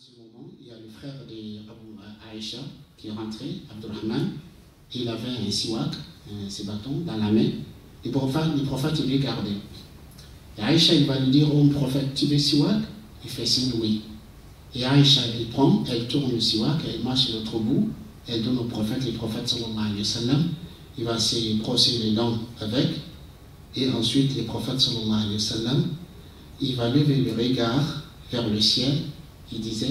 ce moment, il y a le frère d'Aïcha qui est rentré, Abdurrahman. Il avait un siwak, ses bâtons, dans la main. Le prophète il lui gardait. Et Aïcha, il va lui dire, oh prophète, tu veux siwak? Il fait signe oui. Et Aïcha, elle prend, elle tourne le siwak, elle marche de l'autre bout, elle donne au prophète, le prophète sallallahu alayhi wa sallam, il va se brosser les dents avec. Et ensuite, le prophète sallallahu alayhi wa sallam, il va lever le regard vers le ciel. Il disait,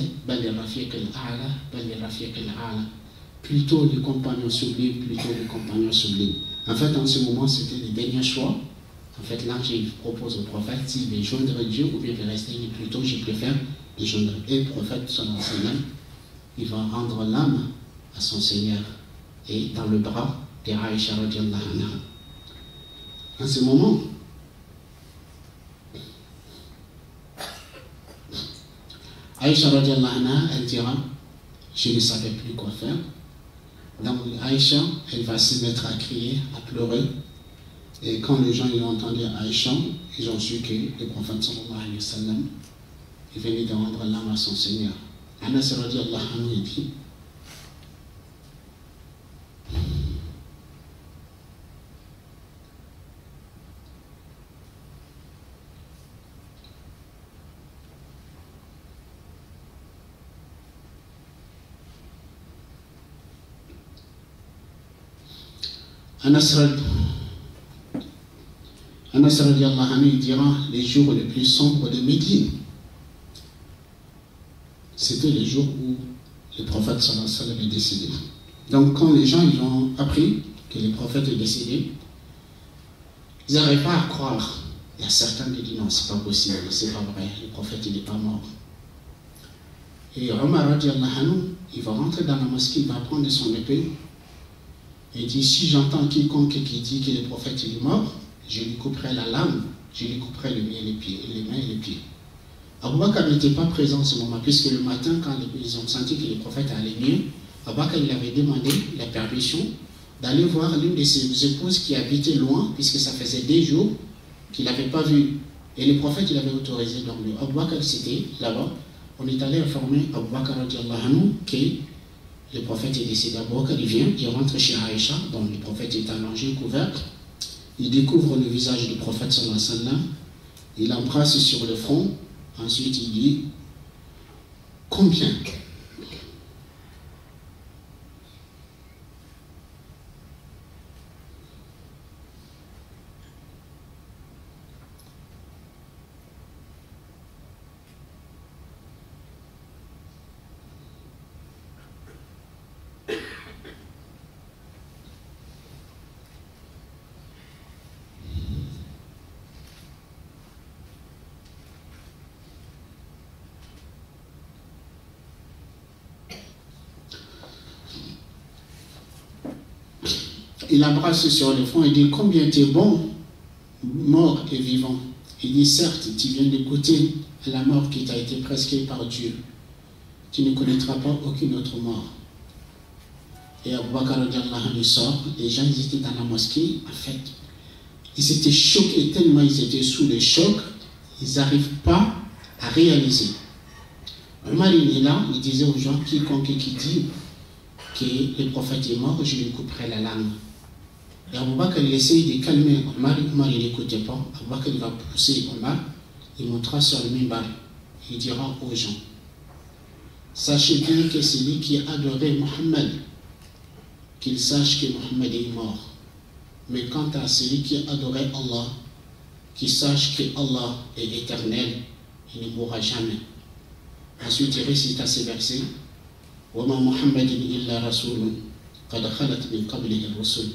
plutôt les compagnons sublimes, plutôt les compagnons sublimes. En fait, en ce moment, c'était le dernier choix. En fait, l'ange propose au prophète s'il veut joindre Dieu ou bien rester plutôt, je préfère le joindre. Et le prophète, sallallahu alayhi wa sallam, il va rendre l'âme à son Seigneur et dans le bras de Aïcha radiallahu anha. En ce moment, Aïcha radiallahu anha, elle dira, je ne savais plus quoi faire. Donc Aïcha, elle va se mettre à crier, à pleurer. Et quand les gens ils ont entendu Aïcha, ils ont su que le prophète sallallahu alayhi wa sallam, il venait de rendre l'âme à son Seigneur. Anas radiallahu anhu, il dit, Anas radiallahu anhu, il dira les jours les plus sombres de Médine. C'était les jours où le prophète sallallahu alayhi wa sallam est décédé. Donc quand les gens ils ont appris que le prophète est décédé, ils n'arrivaient pas à croire. Il y a certains qui disent non, c'est pas possible, c'est pas vrai, le prophète il n'est pas mort. Et Omar radiallahu anhu, il va rentrer dans la mosquée, il va prendre son épée. Et il dit, si j'entends quiconque qui dit que le prophète est mort, je lui couperai la lame, je lui couperai les mains et les pieds. Abu Bakr n'était pas présent en ce moment, puisque le matin, quand ils ont senti que le prophète allait mieux, Abu Bakr il avait demandé la permission d'aller voir l'une de ses épouses qui habitait loin, puisque ça faisait des jours qu'il n'avait pas vu. Et le prophète il avait autorisé. Donc Abu Bakr c'était là-bas. On est allé informer Abu Bakr radiallahu anhu que le prophète est décédé. Abu Bakr il vient, il rentre chez Aïcha, donc le prophète est allongé, couvert. Il découvre le visage du prophète sallallahu alayhi wa sallam. Il l'embrasse sur le front. Ensuite il dit, combien? Il l'embrasse sur le front et dit, combien tu es bon, mort et vivant. Il dit, certes, tu viens de goûter à la mort qui t'a été prescrite par Dieu. Tu ne connaîtras pas aucune autre mort. Et Abu Bakr sort, les gens ils étaient dans la mosquée, en fait, ils étaient choqués, tellement ils étaient sous le choc, ils n'arrivent pas à réaliser. Omar il est là, il disait aux gens, quiconque qui dit que le prophète est mort, je lui couperai la langue. Et Abu Bakr il essaye de calmer Omar, Omar il n'écoutait pas. Abu Bakr il va pousser Omar, il montera sur le minbar, il dira aux gens, sachez bien que celui qui adorait Mohammed, qu'il sache que Mohammed est mort. Mais quant à celui qui adorait Allah, qu'il sache que Allah est éternel, il ne mourra jamais. Ensuite il récite à ces versets, وَمَا مُحَمَّدٍ إِلَّا رَسُولٌ قَدْ خَلَتْ مِنْ قَبْلِهِ الرُّسُلُ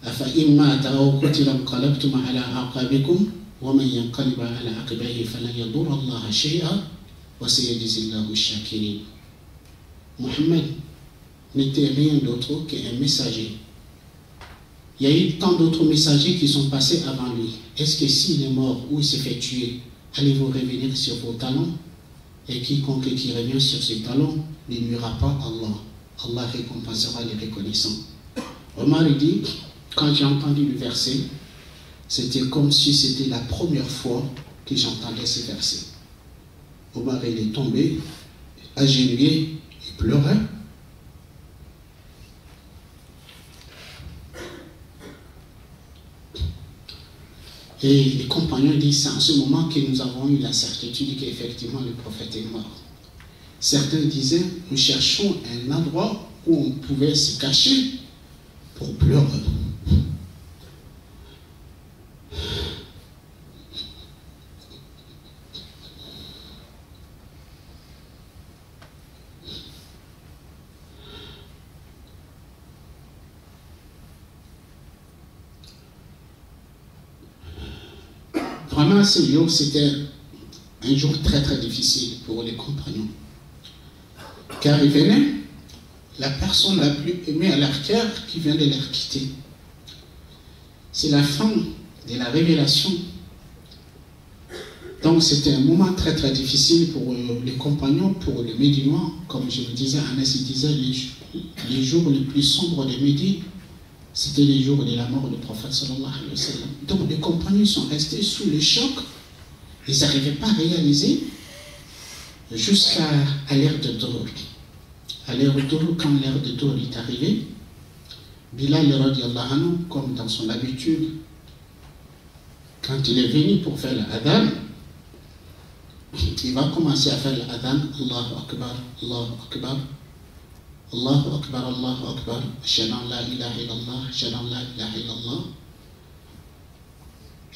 أَفَإِنْ مَاتَ أَوْ قُتِلَ انقَلَبْتُمْ عَلَى أَعْقَابِكُمْ وَمَنْ يَنقَلِبْ عَلَى عَقِبَيْهِ فَلَنْ يَضُرَّ اللَّهَ شَيْئًا وَسَيَجْزِي اللَّهُ الشَّاكِرِينَ. Mohammed n'était rien d'autre qu'un messager. Il y a eu tant d'autres messagers qui sont passés avant lui. Est-ce que s'il est mort ou il s'est fait tuer, allez-vous revenir sur vos talons? Et quiconque qui revient sur ses talons ne nuira pas Allah. Allah récompensera les reconnaissants. Omar dit, quand j'ai entendu le verset, c'était comme si c'était la première fois que j'entendais ce verset. Omar il est tombé, agenouillé et pleurait. Et les compagnons disent, c'est en ce moment que nous avons eu la certitude qu'effectivement le prophète est mort. Certains disaient, nous cherchons un endroit où on pouvait se cacher pour pleurer. Vraiment, ce jour, c'était un jour très très difficile pour les compagnons. Car il venait la personne la plus aimée à leur cœur qui vient de leur quitter. C'est la fin de la révélation. Donc c'était un moment très très difficile pour les compagnons, pour les Médinois. Comme je vous disais, Anas disait, les jours les plus sombres de Médine, c'était les jours de la mort du prophète sallallahu alayhi wa sallam. Donc les compagnons sont restés sous le choc. Ils n'arrivaient pas à réaliser jusqu'à l'ère de Dour. À l'ère de Dour, quand l'ère de Dour est arrivée, Bilal radiallahu anhu, comme dans son habitude, quand il est venu pour faire l'adhan, il va commencer à faire l'adhan, Allahu Akbar, Allahu Akbar, Allahu Akbar, Allahu Akbar, Ashhadu an la ilaha illallah, Ashhadu an la ilaha illallah.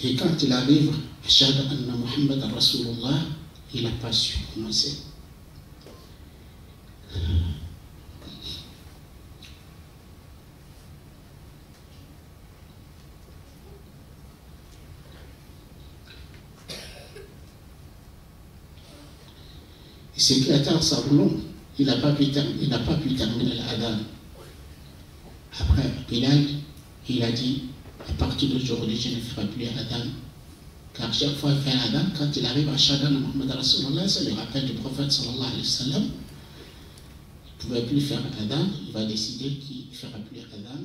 Et quand il arrive, Ashhadu anna Muhammadan Rasulullah, il n'a pas su commencer. Et c'est éclaté en sablon. Il n'a pas pu terminer l'adhan. Après, Bilal, il a dit, à partir d'aujourd'hui, je ne ferai plus l'adhan. Car chaque fois qu'il fait l'adhan, quand il arrive à Ashhadu Muhammad Rasulullah, c'est le rappel du prophète sallallahu alayhi wa sallam. Il ne pouvait plus faire l'adhan, il va décider qu'il ne fera plus l'adhan.